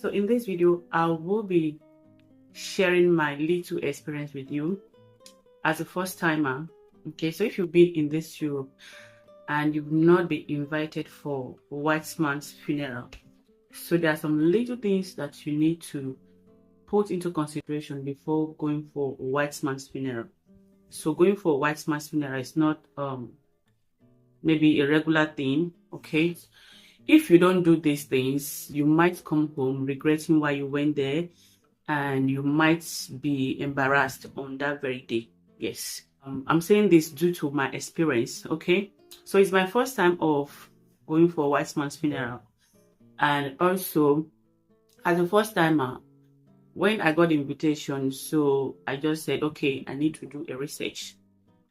So in this video, I will be sharing my little experience with you as a first timer. Okay, so if you've been in this Europe and you've not been invited for a white man's funeral, so there are some little things that you need to put into consideration before going for a white man's funeral. So going for a white man's funeral is not maybe a regular thing. Okay, if you don't do these things, you might come home regretting why you went there, and you might be embarrassed on that very day. Yes, I'm saying this due to my experience. Okay, so it's my first time of going for a white man's funeral, and also as a first timer, when I got the invitation, so I just said, okay, I need to do a research.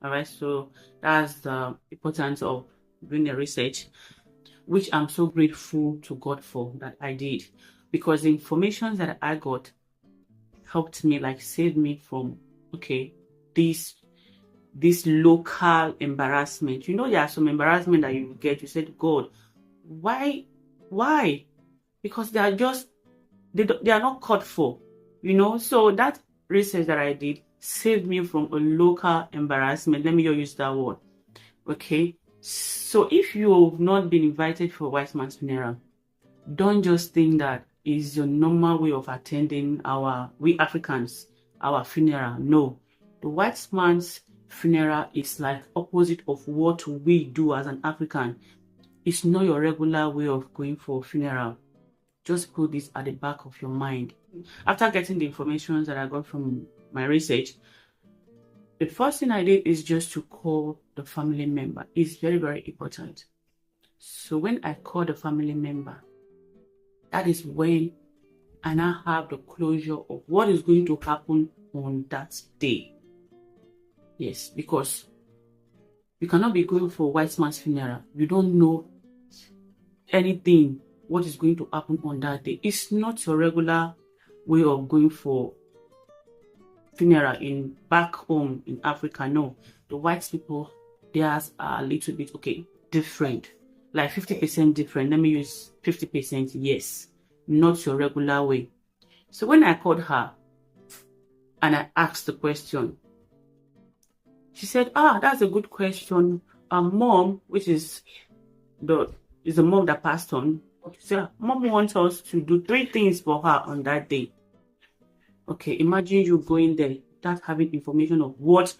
All right, so that's the importance of doing a research, which I'm so grateful to God for that I did, because the information that I got helped me, like saved me from, okay, this local embarrassment. You know, there are some embarrassment that you get. You said, God, why? Because they are just, they are not called for, you know. So that research that I did saved me from a local embarrassment. Let me just use that word. Okay, so if you have not been invited for a white man's funeral, don't just think that is your normal way of attending we Africans, our funeral. No, the white man's funeral is like opposite of what we do as an African. It's not your regular way of going for a funeral. Just put this at the back of your mind. After getting the information that I got from my research, the first thing I did is just to call the family member. It's very, very important. So when I call the family member, that is when I now have the closure of what is going to happen on that day. Yes, because you cannot be going for a white man's funeral. You don't know anything, what is going to happen on that day. It's not your regular way of going for funeral in back home in Africa. No, the white people, theirs are a little bit different, like 50% different. Let me use 50%. Yes, not your regular way. So when I called her and I asked the question, she said, that's a good question. Mom, which is the mom that passed on, she said, Mom wants us to do 3 things for her on that day. Okay, imagine you going there without having information of what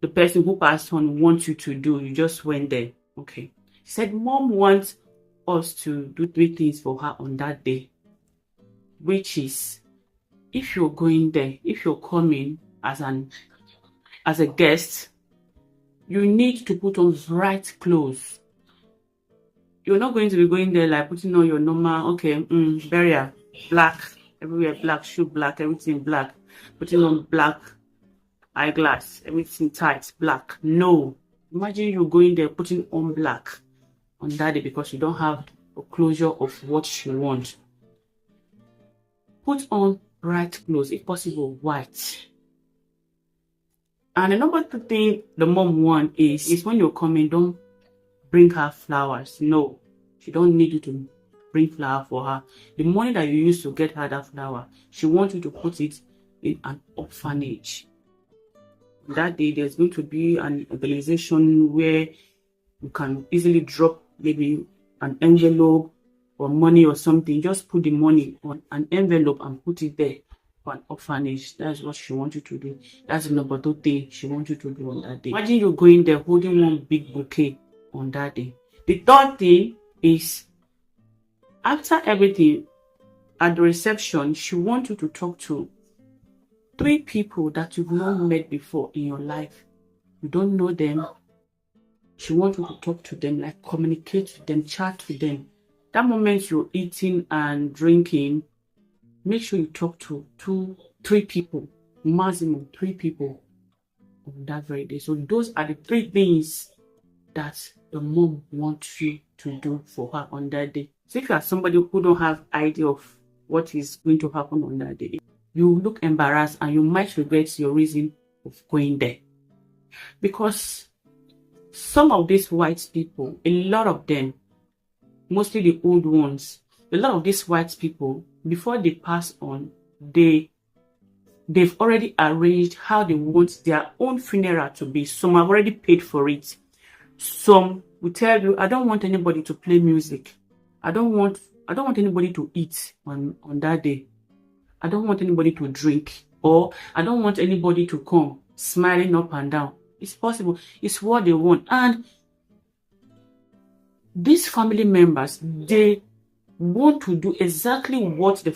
the person who passed on wants you to do. You just went there. Okay. She said, Mom wants us to do 3 things for her on that day. Which is, if you're going there, if you're coming as a guest, you need to put on bright clothes. You're not going to be going there like putting on your normal, burial, black. Everywhere black, shoe black, everything black. Putting on black eyeglass, everything tight, black. No. Imagine you going there putting on black on that day because you don't have a closure of what you want. Put on bright clothes, if possible, white. And the number 2 thing the mom wants is when you're coming, don't bring her flowers. No, she don't need you to bring flower for her. The money that you use to get her that flower, she wants you to put it in an orphanage. That day, there's going to be an organization where you can easily drop maybe an envelope or money or something. Just put the money on an envelope and put it there for an orphanage. That's what she wants you to do. That's the number 2 thing she wants you to do on that day. Imagine you going there holding one big bouquet on that day. The 3rd thing is, after everything, at the reception, she wants you to talk to 3 people that you've not met before in your life. You don't know them. She wants you to talk to them, like communicate with them, chat with them. That moment you're eating and drinking, make sure you talk to 3 people, maximum 3 people on that very day. So those are the 3 things that the mom wants you to do for her on that day. So if you are somebody who don't have idea of what is going to happen on that day, you look embarrassed and you might regret your reason of going there. Because some of these white people, a lot of them, mostly the old ones, a lot of these white people, before they pass on, they've already arranged how they want their own funeral to be. Some have already paid for it. Some will tell you, I don't want anybody to play music. I don't want anybody to eat on that day. I don't want anybody to drink, or I don't want anybody to come smiling up and down. It's possible. It's what they want. And these family members, they want to do exactly what the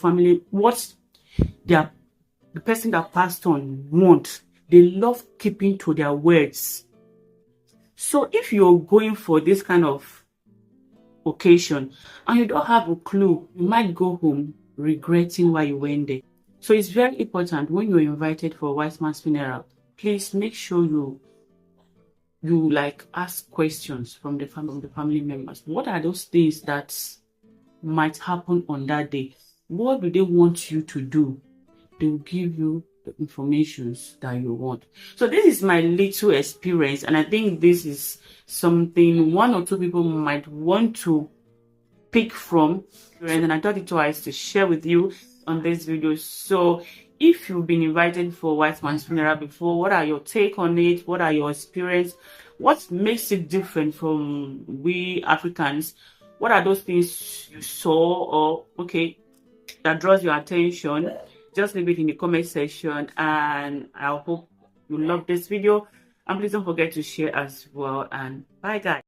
person that passed on want. They love keeping to their words. So if you're going for this kind of occasion and you don't have a clue, you might go home regretting why you went there. So it's very important when you're invited for a wise man's funeral, please make sure you like ask questions from the family members. What are those things that might happen on that day? What do they want you to do? They will give you the information that you want. So this is my little experience, and I think this is something one or two people might want to pick from, and I thought it wise to share with you on this video. So if you've been invited for white man's funeral before, what are your take on it? What are your experience? What makes it different from we Africans? What are those things you saw or that draws your attention? Just leave it in the comment section, and I hope you love this video. And please don't forget to share as well. And bye guys.